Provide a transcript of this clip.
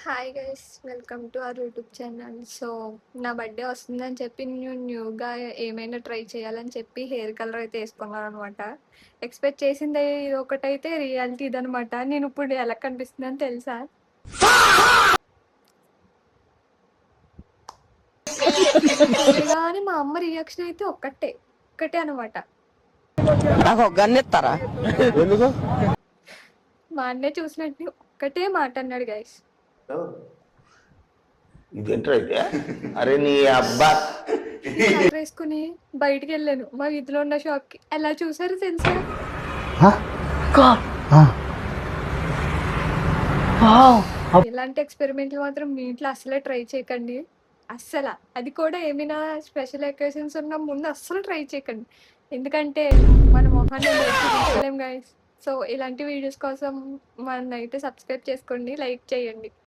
Hi guys, welcome to our YouTube channel. So నా birthday వస్తుందని చెప్పి నేను న్యూగా ఏమైనా ట్రై చేయాలని చెప్పి హెయిర్ కలర్ అయితే వేసుకున్నాను అనమాట. ఎక్స్పెక్ట్ చేసింది ఇది ఒకటైతే రియాలిటీ ఇదనమాట. నేను ఇప్పుడు ఎలా కనిపిస్తుందని తెలుసా? చూడగానే మా అమ్మ రియాక్షన్ అయితే ఒక్కటే అనమాట. నాకు ఒక గన్ ఇస్తారా? మా అన్నయ్య చూసినట్టు ఒక్కటే మాట అన్నాడు గైస్. ఇదేంట్రా అయితే? అరే నీ అబ్బా కలర్ వేసుకుని బయటికి వెళ్ళాను మా వీధిలో ఉన్న షాప్కి. ఎలా చూసారు తెలుసా? ఇలాంటి ఎక్స్పెరిమెంట్లు మాత్రం మీ ఇంట్లో అస్సలే ట్రై చేయకండి. అస్సలు అది కూడా ఏమైనా స్పెషల్ అకేషన్స్ ఉన్న ముందు అస్సలు ట్రై చేయకండి. ఎందుకంటే మన మొహాన్ని చూపించలేం గైస్. సో ఇలాంటి వీడియోస్ కోసం మన అయితే సబ్స్క్రైబ్ చేసుకోండి, లైక్ చేయండి.